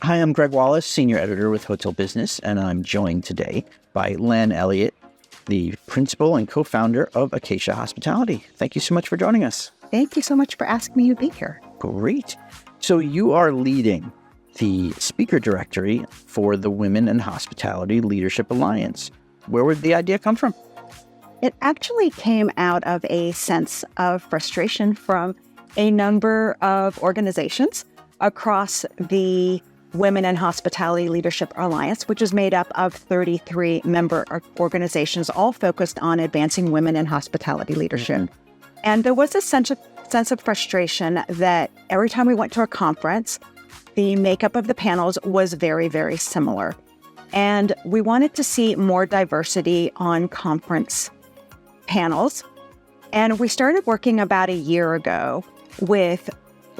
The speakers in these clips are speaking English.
Hi, I'm Gregg Wallis, Senior Editor with Hotel Business, and I'm joined today by Lan Elliott, the Principal and Co-Founder of Acacia Hospitality. Thank you so much for joining us. Thank you so much for asking me to be here. Great. So you are leading the speaker directory for the Women in Hospitality Leadership Alliance. Where would the idea come from? It actually came out of a sense of frustration from a number of organizations across the Women in Hospitality Leadership Alliance, which is made up of 33 member organizations, all focused on advancing women in hospitality leadership. Mm-hmm. And there was a sense of frustration that every time we went to a conference, the makeup of the panels was very, very similar. And we wanted to see more diversity on conference panels. And we started working about a year ago with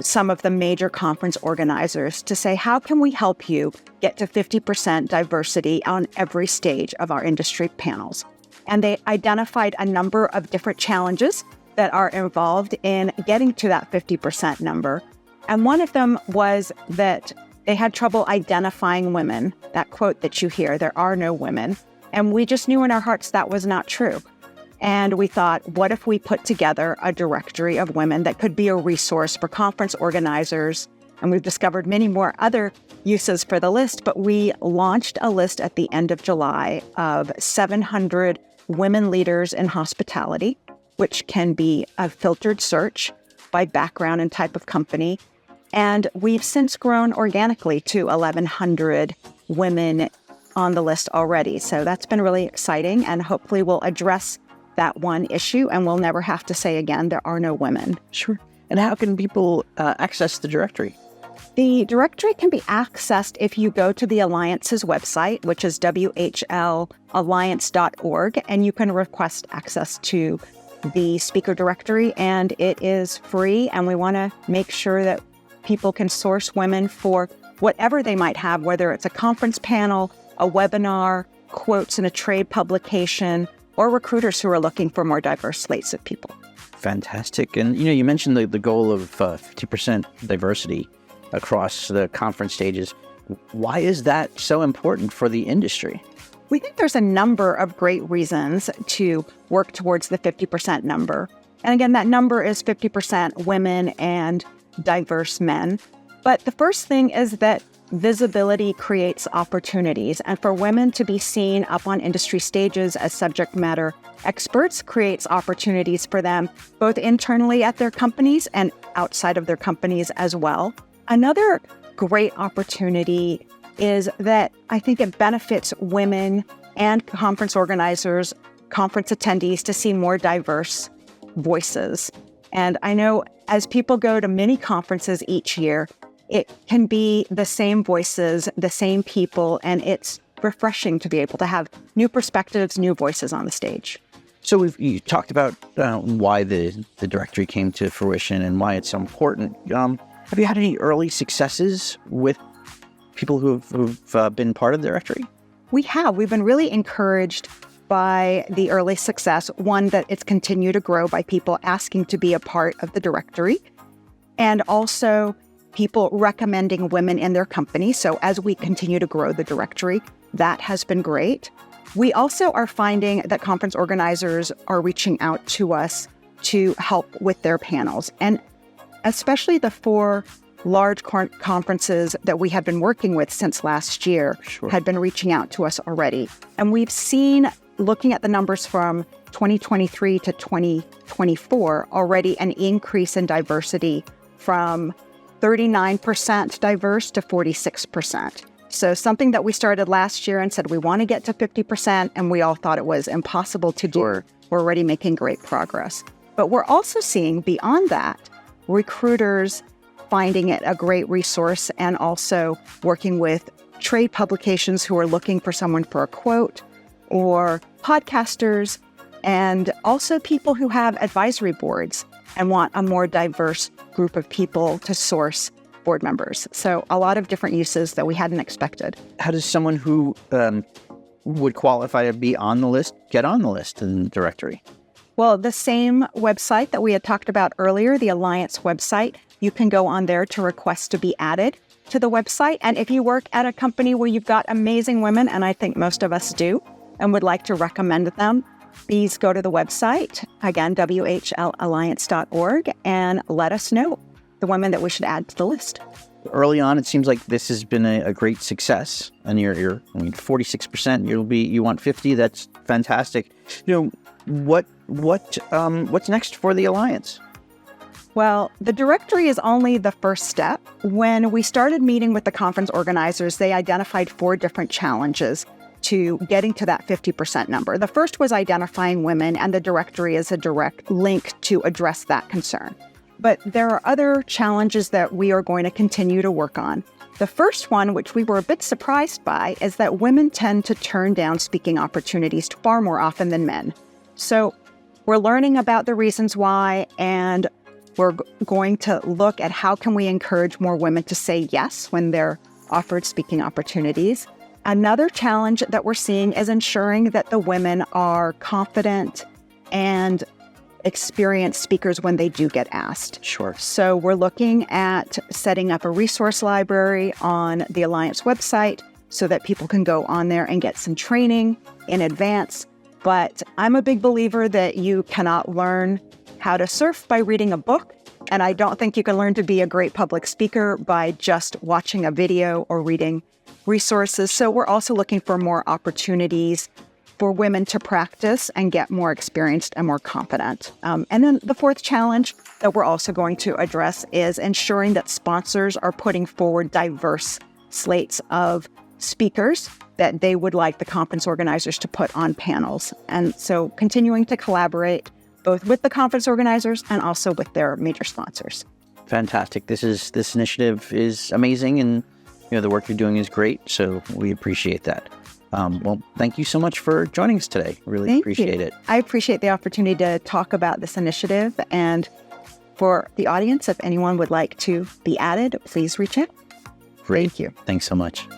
some of the major conference organizers to say, how can we help you get to 50% diversity on every stage of our industry panels? And they identified a number of different challenges that are involved in getting to that 50% number. And one of them was that they had trouble identifying women. That quote that you hear, there are no women. And we just knew in our hearts that was not true. And we thought, what if we put together a directory of women that could be a resource for conference organizers? And we've discovered many more other uses for the list, but we launched a list at the end of July of 700 women leaders in hospitality, which can be a filtered search by background and type of company. And we've since grown organically to 1,100 women on the list already. So that's been really exciting, and hopefully we'll address that one issue, and we'll never have to say again, there are no women. Sure. And how can people access the directory? The directory can be accessed if you go to the Alliance's website, which is whlalliance.org, and you can request access to the speaker directory, and it is free. And we want to make sure that people can source women for whatever they might have, whether it's a conference panel, a webinar, quotes in a trade publication, or recruiters who are looking for more diverse slates of people. Fantastic. And, you mentioned the goal of 50% diversity across the conference stages. Why is that so important for the industry? We think there's a number of great reasons to work towards the 50% number. And again, that number is 50% women and diverse men. But the first thing is that visibility creates opportunities, and for women to be seen up on industry stages as subject matter experts creates opportunities for them, both internally at their companies and outside of their companies as well. Another great opportunity is that I think it benefits women and conference organizers, conference attendees to see more diverse voices. And I know as people go to many conferences each year, it can be the same voices, the same people, and it's refreshing to be able to have new perspectives, new voices on the stage. So you talked about why the directory came to fruition and why it's so important. Have you had any early successes with people who've been part of the directory? We have. We've been really encouraged by the early success. One, that it's continued to grow by people asking to be a part of the directory, and also people recommending women in their company. So as we continue to grow the directory, that has been great. We also are finding that conference organizers are reaching out to us to help with their panels. And especially the 4 large conferences that we have been working with since last year had been reaching out to us already. And we've seen, looking at the numbers from 2023 to 2024, already an increase in diversity from 39% diverse to 46%. So something that we started last year and said we want to get to 50%, and we all thought it was impossible to do. We're already making great progress. But we're also seeing beyond that, recruiters finding it a great resource, and also working with trade publications who are looking for someone for a quote, or podcasters, and also people who have advisory boards and want a more diverse group of people to source board members. So a lot of different uses that we hadn't expected. How does someone who would qualify to be on the list get on the list in the directory? Well, the same website that we had talked about earlier, the Alliance website, you can go on there to request to be added to the website. And if you work at a company where you've got amazing women, and I think most of us do, and would like to recommend them, please go to the website, again, whlalliance.org, and let us know the women that we should add to the list. Early on, it seems like this has been a great success, and you're 46%. You want 50. That's fantastic. What's next for the Alliance? Well, the directory is only the first step. When we started meeting with the conference organizers, they identified 4 different challenges to getting to that 50% number. The first was identifying women, and the directory is a direct link to address that concern. But there are other challenges that we are going to continue to work on. The first one, which we were a bit surprised by, is that women tend to turn down speaking opportunities far more often than men. So we're learning about the reasons why, and we're going to look at how can we encourage more women to say yes when they're offered speaking opportunities. Another challenge that we're seeing is ensuring that the women are confident and experienced speakers when they do get asked. Sure. So we're looking at setting up a resource library on the Alliance website so that people can go on there and get some training in advance. But I'm a big believer that you cannot learn how to surf by reading a book, and I don't think you can learn to be a great public speaker by just watching a video or reading resources. So we're also looking for more opportunities for women to practice and get more experienced and more confident. And then the fourth challenge that we're also going to address is ensuring that sponsors are putting forward diverse slates of speakers that they would like the conference organizers to put on panels. And so continuing to collaborate both with the conference organizers and also with their major sponsors. Fantastic. This initiative is amazing, and the work you're doing is great. So we appreciate that. Well, thank you so much for joining us today. Really appreciate it. I appreciate the opportunity to talk about this initiative. And for the audience, if anyone would like to be added, please reach out. Great. Thank you. Thanks so much.